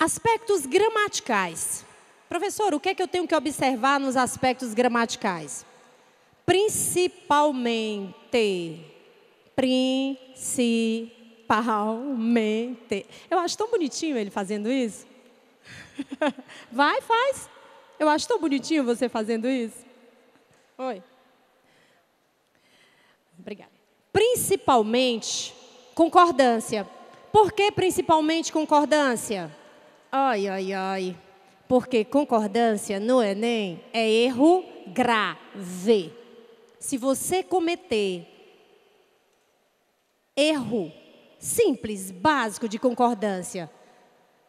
Aspectos gramaticais. Professor, o que é que eu tenho que observar nos aspectos gramaticais? Principalmente. Principalmente. Eu acho tão bonitinho ele fazendo isso. Vai, faz. Eu acho tão bonitinho você fazendo isso. Oi. Obrigada. Principalmente, concordância. Por que principalmente concordância? Ai, ai, ai. Porque concordância no Enem é erro grave. Se você cometer erro simples, básico de concordância,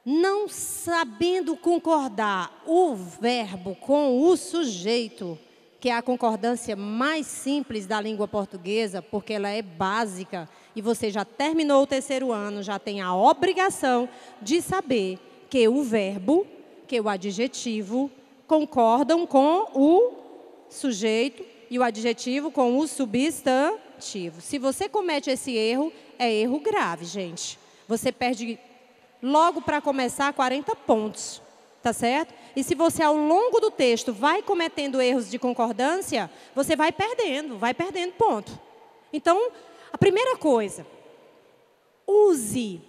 não sabendo concordar o verbo com o sujeito, que é a concordância mais simples da língua portuguesa, porque ela é básica, e você já terminou o terceiro ano, já tem a obrigação de saber que o verbo, que o adjetivo, concordam com o sujeito e o adjetivo com o substantivo. Se você comete esse erro, é erro grave, gente. Você perde logo para começar 40 pontos, tá certo? E se você ao longo do texto vai cometendo erros de concordância, você vai perdendo ponto. Então, a primeira coisa, use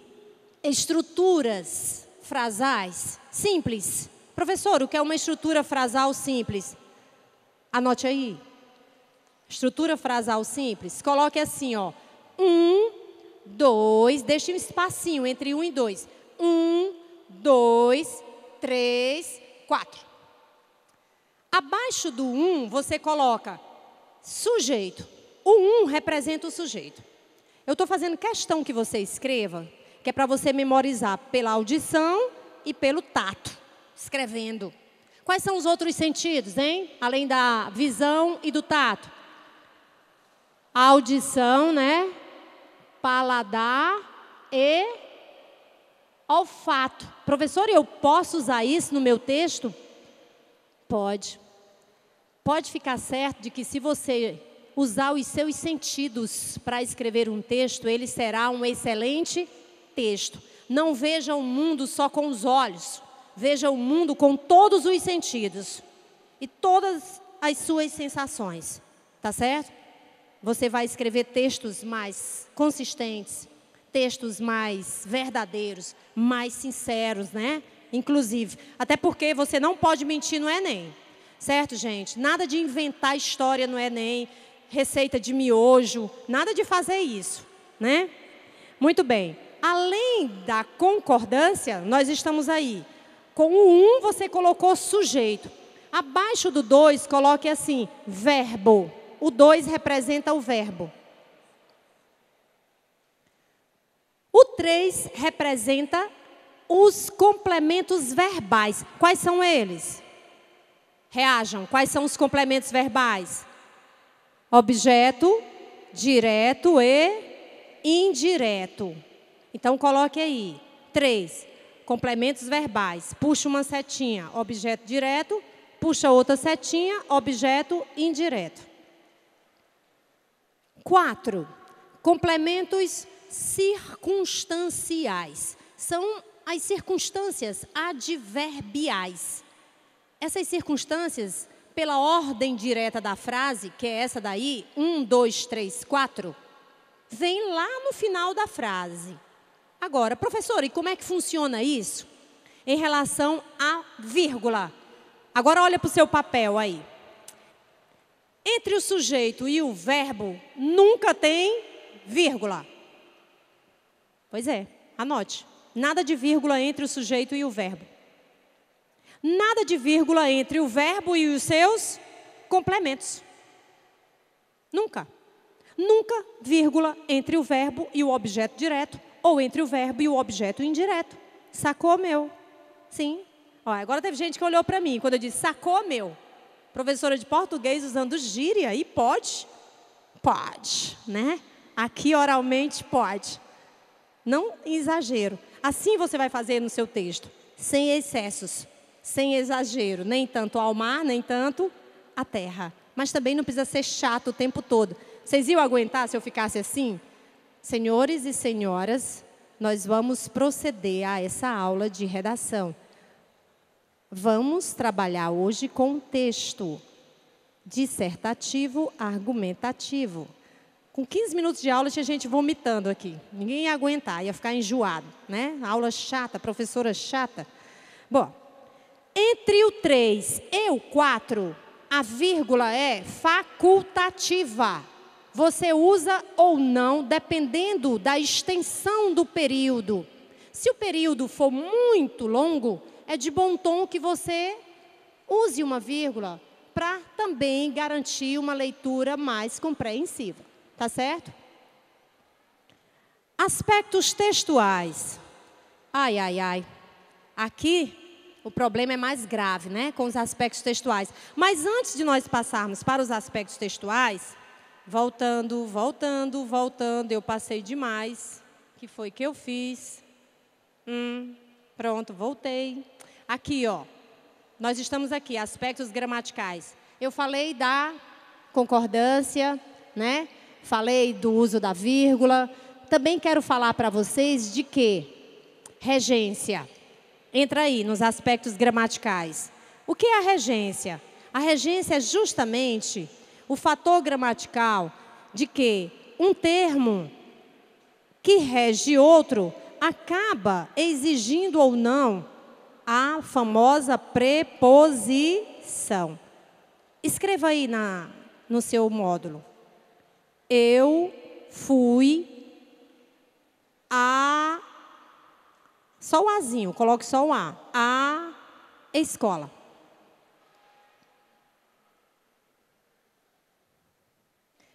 estruturas frasais simples. Professor, o que é uma estrutura frasal simples? Anote aí. Estrutura frasal simples. Coloque assim, ó. 1, 2, deixe um espacinho entre 1 e 2. 1, 2, 3, 4. Abaixo do 1, você coloca sujeito. O 1 representa o sujeito. Eu estou fazendo questão que você escreva, que é para você memorizar pela audição e pelo tato, escrevendo. Quais são os outros sentidos, hein? Além da visão e do tato. A audição, né? Paladar e olfato. Professor, eu posso usar isso no meu texto? Pode. Pode ficar certo de que se você usar os seus sentidos para escrever um texto, ele será um excelente texto. Não veja o mundo só com os olhos. Veja o mundo com todos os sentidos e todas as suas sensações. Tá certo? Você vai escrever textos mais consistentes, textos mais verdadeiros, mais sinceros, né? Inclusive, até porque você não pode mentir no Enem. Certo, gente? Nada de inventar história no Enem, receita de miojo, nada de fazer isso, né? Muito bem. Além da concordância, nós estamos aí. Com o 1, você colocou sujeito. Abaixo do 2, coloque assim, verbo. O 2 representa o verbo. O 3 representa os complementos verbais. Quais são eles? Reajam. Quais são os complementos verbais? Objeto, direto e indireto. Então, coloque aí. 3. Complementos verbais. Puxa uma setinha, objeto direto. Puxa outra setinha, objeto indireto. 4. Complementos circunstanciais. São as circunstâncias adverbiais. Essas circunstâncias, pela ordem direta da frase, que é essa daí, 1, 2, 3, 4, vem lá no final da frase. Agora, professora, e como é que funciona isso? Em relação à vírgula. Agora olha para o seu papel aí. Entre o sujeito e o verbo, nunca tem vírgula. Pois é, anote. Nada de vírgula entre o sujeito e o verbo. Nada de vírgula entre o verbo e os seus complementos. Nunca. Nunca vírgula entre o verbo e o objeto direto, ou entre o verbo e o objeto indireto. Sacou, meu? Sim. Ó, agora teve gente que olhou para mim quando eu disse sacou, meu. Professora de português usando gíria, e pode? Pode, né? Aqui oralmente pode. Não exagero. Assim você vai fazer no seu texto, sem excessos, sem exagero, nem tanto ao mar, nem tanto à terra. Mas também não precisa ser chato o tempo todo. Vocês iam aguentar se eu ficasse assim? Senhores e senhoras, nós vamos proceder a essa aula de redação. Vamos trabalhar hoje com texto dissertativo, argumentativo. Com 15 minutos de aula, tinha gente vomitando aqui. Ninguém ia aguentar, ia ficar enjoado, né? Aula chata, professora chata. Bom, entre o 3 e o 4, a vírgula é facultativa. Você usa ou não, dependendo da extensão do período. Se o período for muito longo, é de bom tom que você use uma vírgula para também garantir uma leitura mais compreensiva. Tá certo? Aspectos textuais. Ai, ai, ai. Aqui, o problema é mais grave, né? Com os aspectos textuais. Mas antes de nós passarmos para os aspectos textuais, voltando, eu passei demais. O que foi que eu fiz? Pronto, voltei. Aqui, ó. Nós estamos aqui, aspectos gramaticais. Eu falei da concordância, né? Falei do uso da vírgula. Também quero falar para vocês de que regência. Entra aí nos aspectos gramaticais. O que é a regência? A regência é justamente o fator gramatical de que um termo que rege outro acaba exigindo ou não a famosa preposição. Escreva aí no seu módulo. Eu fui a... Só o Azinho, coloque só o A. A escola.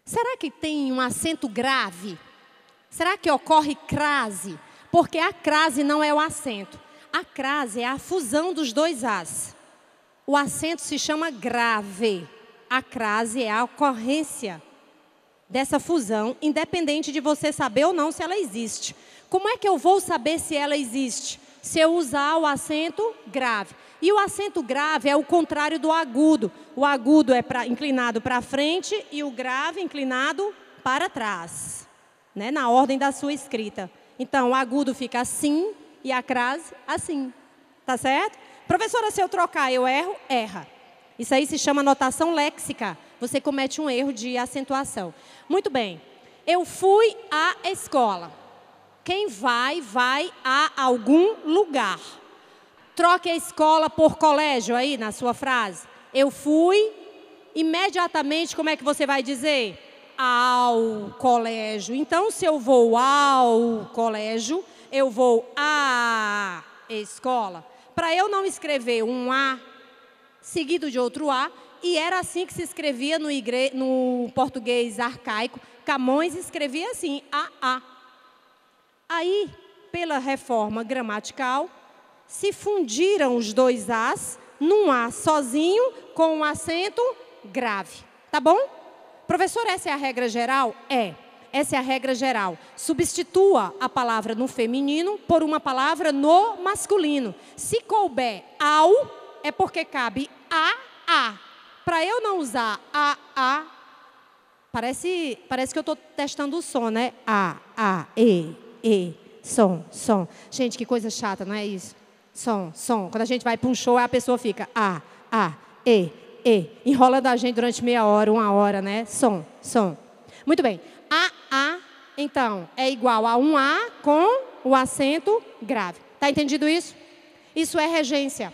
Será que tem um acento grave? Será que ocorre crase? Porque a crase não é o acento. A crase é a fusão dos dois As. O acento se chama grave. A crase é a ocorrência dessa fusão, independente de você saber ou não se ela existe. Como é que eu vou saber se ela existe? Se eu usar o acento grave. E o acento grave é o contrário do agudo. O agudo é inclinado para frente e o grave inclinado para trás, né? Na ordem da sua escrita. Então, o agudo fica assim e a crase assim. Tá certo? Professora, se eu trocar, eu erro? Erra. Isso aí se chama notação léxica. Você comete um erro de acentuação. Muito bem. Eu fui à escola. Quem vai a algum lugar. Troque a escola por colégio aí na sua frase. Eu fui, imediatamente, como é que você vai dizer? Ao colégio. Então, se eu vou ao colégio, eu vou à escola. Para eu não escrever um A seguido de outro A, e era assim que se escrevia no português arcaico. Camões escrevia assim, A. Aí, pela reforma gramatical, se fundiram os dois As num A sozinho com um acento grave. Tá bom? Professor, essa é a regra geral? É. Essa é a regra geral. Substitua a palavra no feminino por uma palavra no masculino. Se couber ao, é porque cabe a. Para eu não usar a, parece que eu estou testando o som, né? A, e, som. Gente, que coisa chata, não é isso? Som. Quando a gente vai para um show, a pessoa fica a, e, enrolando a gente durante meia hora, uma hora, né? Som. Muito bem. A, então, é igual a um A com o acento grave. Tá entendido isso? Isso é regência.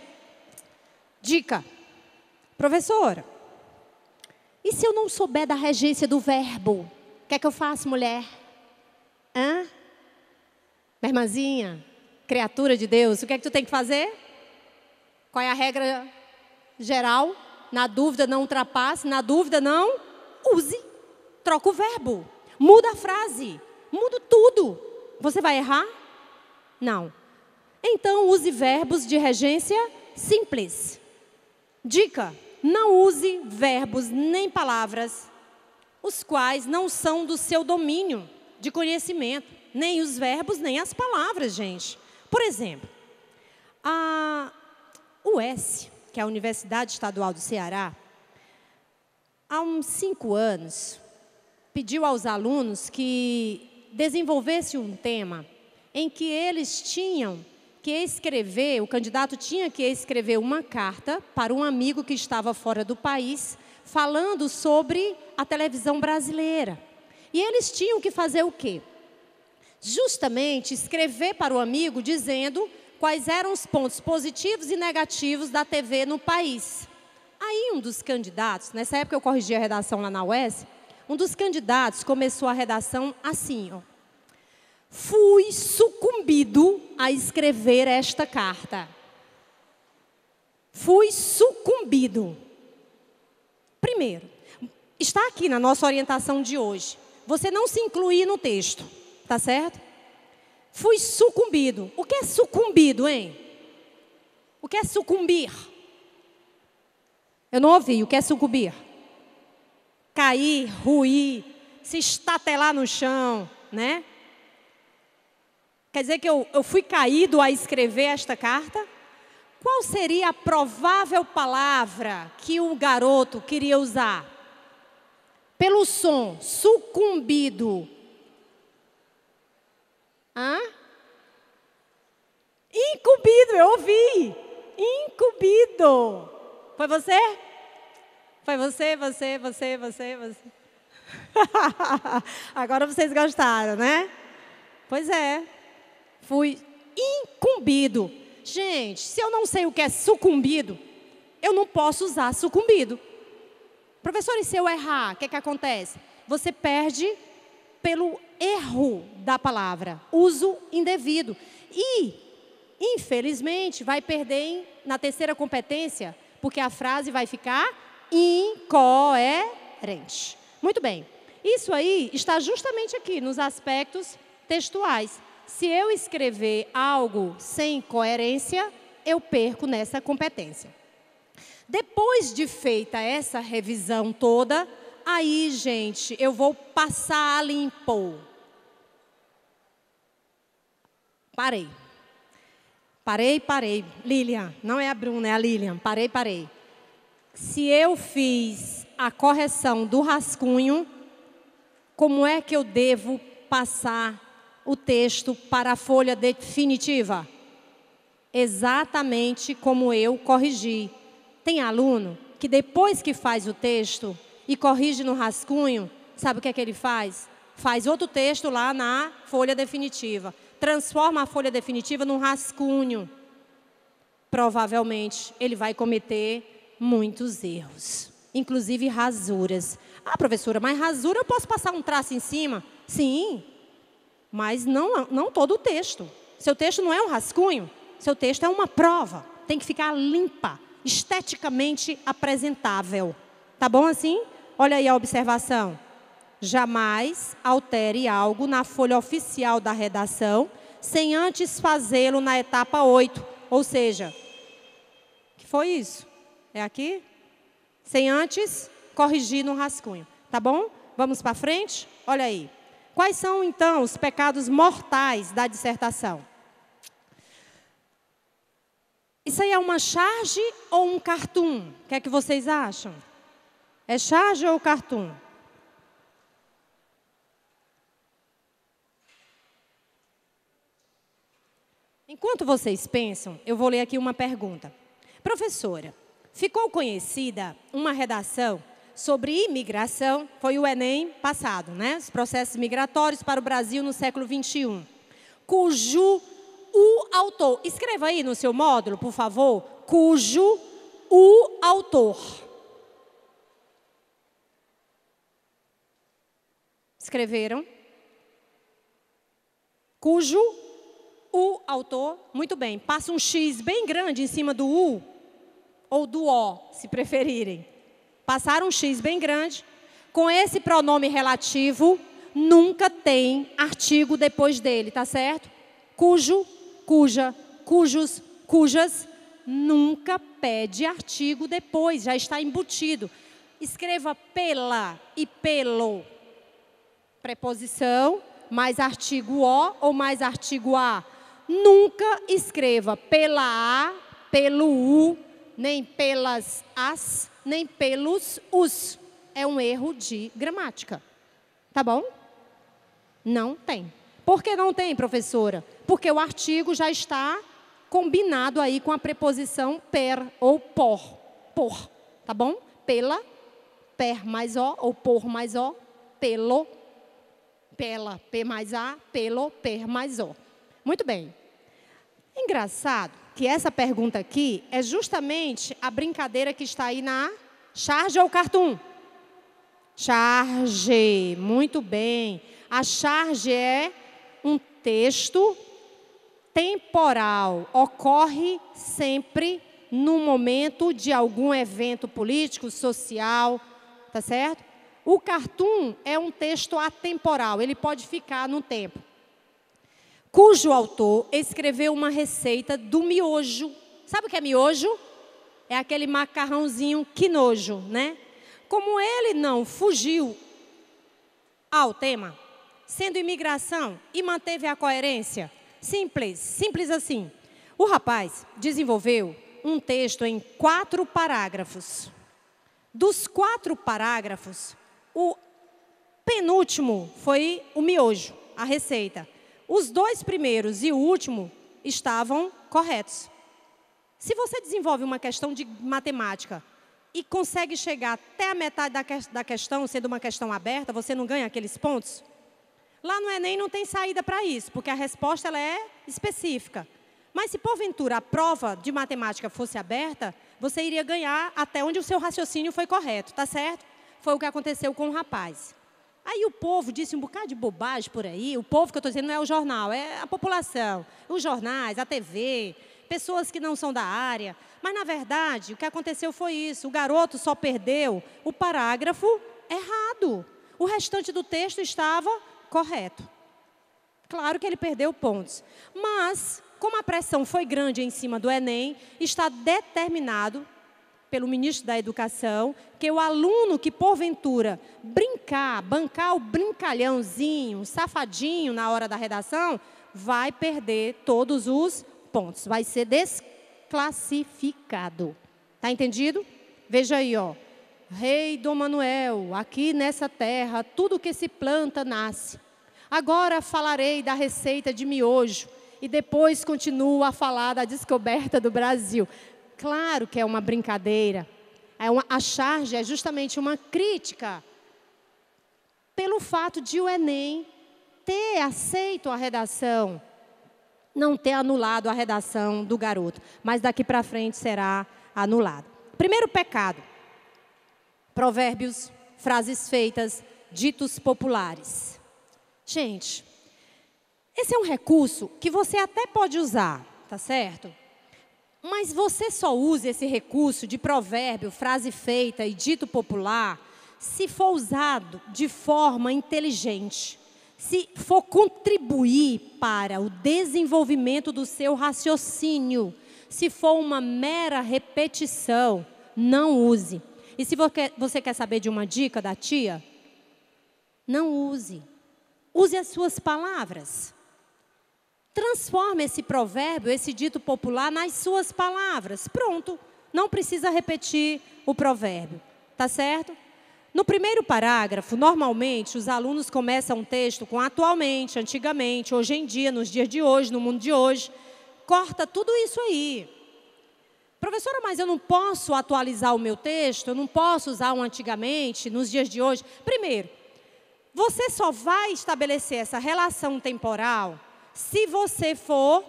Dica. Professora, e se eu não souber da regência do verbo? O que é que eu faço, mulher? Minha irmãzinha, criatura de Deus, o que é que tu tem que fazer? Qual é a regra geral? Na dúvida, não ultrapasse. Na dúvida, não use. Troca o verbo. Muda a frase. Muda tudo. Você vai errar? Não. Então, use verbos de regência simples. Dica. Não use verbos nem palavras os quais não são do seu domínio de conhecimento. Nem os verbos, nem as palavras, gente. Por exemplo, a UES, que é a Universidade Estadual do Ceará, há uns 5 anos, pediu aos alunos que desenvolvessem um tema em que eles tinham que escrever, o candidato tinha que escrever uma carta para um amigo que estava fora do país, falando sobre a televisão brasileira. E eles tinham que fazer o quê? Justamente escrever para o amigo dizendo quais eram os pontos positivos e negativos da TV no país. Aí um dos candidatos, nessa época eu corrigi a redação lá na UES, um dos candidatos começou a redação assim, ó. Fui sucumbido a escrever esta carta. Fui sucumbido. Primeiro, está aqui na nossa orientação de hoje. Você não se incluir no texto, tá certo? Fui sucumbido. O que é sucumbido, hein? O que é sucumbir? Eu não ouvi. O que é sucumbir? Cair, ruir, se estatelar no chão, né? Quer dizer que eu fui caído a escrever esta carta? Qual seria a provável palavra que o garoto queria usar? Pelo som, sucumbido. Hã? Incumbido, eu ouvi. Incumbido. Foi você? Foi você. Agora vocês gostaram, né? Pois é. Fui incumbido. Gente, se eu não sei o que é sucumbido, eu não posso usar sucumbido. Professor, e se eu errar, o que acontece? Você perde pelo erro da palavra, uso indevido. E, infelizmente, vai perder na terceira competência, porque a frase vai ficar incoerente. Muito bem. Isso aí está justamente aqui, nos aspectos textuais. Se eu escrever algo sem coerência, eu perco nessa competência. Depois de feita essa revisão toda, aí, gente, eu vou passar a limpo. Parei. Lilian, não é a Bruna, é a Lilian. Parei. Se eu fiz a correção do rascunho, como é que eu devo passar o texto para a folha definitiva? Exatamente como eu corrigi. Tem aluno que depois que faz o texto e corrige no rascunho, sabe o que é que ele faz? Faz outro texto lá na folha definitiva. Transforma a folha definitiva num rascunho. Provavelmente ele vai cometer muitos erros, inclusive rasuras. Ah, professora, mas rasura eu posso passar um traço em cima? Sim, mas não todo o texto. Seu texto não é um rascunho, seu texto é uma prova. Tem que ficar limpa, esteticamente apresentável. Tá bom assim? Olha aí a observação. Jamais altere algo na folha oficial da redação sem antes fazê-lo na etapa 8. Ou seja, que foi isso? É aqui? Sem antes corrigir no rascunho. Tá bom? Vamos para frente? Olha aí. Quais são, então, os pecados mortais da dissertação? Isso aí é uma charge ou um cartoon? O que é que vocês acham? É charge ou cartoon? Enquanto vocês pensam, eu vou ler aqui uma pergunta. Professora, ficou conhecida uma redação sobre imigração, foi o Enem passado, né? Os processos migratórios para o Brasil no século XXI, cujo o autor, escreva aí no seu módulo, por favor, cujo o autor. Escreveram? Cujo o autor, muito bem, passa um X bem grande em cima do U, ou do O, se preferirem. Passaram um X bem grande, com esse pronome relativo, nunca tem artigo depois dele, tá certo? Cujo, cuja, cujos, cujas, nunca pede artigo depois, já está embutido. Escreva pela e pelo. Preposição, mais artigo O ou mais artigo A. Nunca escreva pela A, pelo U, nem pelas as, nem pelos os. É um erro de gramática. Tá bom? Não tem. Por que não tem, professora? Porque o artigo já está combinado aí com a preposição per ou por. Por, tá bom? Pela, per mais o, ou por mais o, pelo, pela, p mais a, pelo, per mais o. Muito bem. Engraçado que essa pergunta aqui é justamente a brincadeira que está aí na charge ou cartoon? Charge, muito bem. A charge é um texto temporal, ocorre sempre no momento de algum evento político, social, tá certo? O cartoon é um texto atemporal, ele pode ficar no tempo, cujo autor escreveu uma receita do miojo. Sabe o que é miojo? É aquele macarrãozinho que nojo, né? Como ele não fugiu ao tema, sendo imigração, e manteve a coerência, simples assim. O rapaz desenvolveu um texto em 4 parágrafos. Dos 4 parágrafos, o penúltimo foi o miojo, a receita. Os 2 primeiros e o último estavam corretos. Se você desenvolve uma questão de matemática e consegue chegar até a metade da questão, sendo uma questão aberta, você não ganha aqueles pontos? Lá no Enem não tem saída para isso, porque a resposta ela é específica. Mas se porventura a prova de matemática fosse aberta, você iria ganhar até onde o seu raciocínio foi correto, tá certo? Foi o que aconteceu com o rapaz. Aí o povo disse um bocado de bobagem por aí. O povo que eu estou dizendo não é o jornal, é a população. Os jornais, a TV, pessoas que não são da área. Mas, na verdade, o que aconteceu foi isso. O garoto só perdeu o parágrafo errado. O restante do texto estava correto. Claro que ele perdeu pontos. Mas, como a pressão foi grande em cima do Enem, está determinado pelo ministro da Educação que o aluno que, porventura, bancar o brincalhãozinho, safadinho na hora da redação, vai perder todos os pontos. Vai ser desclassificado. Tá entendido? Veja aí, ó. Rei Dom Manuel, aqui nessa terra, tudo que se planta nasce. Agora falarei da receita de miojo e depois continuo a falar da descoberta do Brasil. Claro que é uma brincadeira. A charge é justamente uma crítica pelo fato de o Enem ter aceito a redação, não ter anulado a redação do garoto, mas daqui para frente será anulado. Primeiro pecado: provérbios, frases feitas, ditos populares. Gente, esse é um recurso que você até pode usar, tá certo? Mas você só usa esse recurso de provérbio, frase feita e dito popular se for usado de forma inteligente, se for contribuir para o desenvolvimento do seu raciocínio. Se for uma mera repetição, não use. E se você quer saber de uma dica da tia, não use. Use as suas palavras. Transforme esse provérbio, esse dito popular, nas suas palavras. Pronto, não precisa repetir o provérbio, tá certo? No primeiro parágrafo, normalmente, os alunos começam um texto com atualmente, antigamente, hoje em dia, nos dias de hoje, no mundo de hoje. Corta tudo isso aí. Professora, mas eu não posso atualizar o meu texto, eu não posso usar um antigamente, nos dias de hoje. Primeiro, você só vai estabelecer essa relação temporal se você for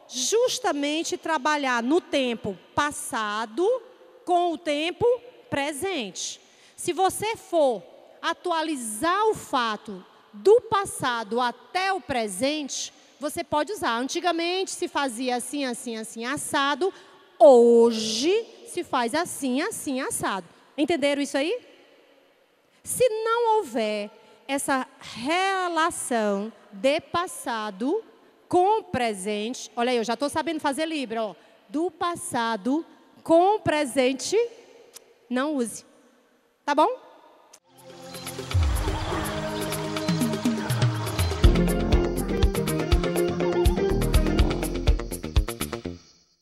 justamente trabalhar no tempo passado com o tempo presente. Se você for atualizar o fato do passado até o presente, você pode usar. Antigamente se fazia assim, assim, assim, assado. Hoje se faz assim, assim, assado. Entenderam isso aí? Se não houver essa relação de passado com presente, olha aí, eu já estou sabendo fazer Libra, ó. Do passado com presente, não use. Tá bom?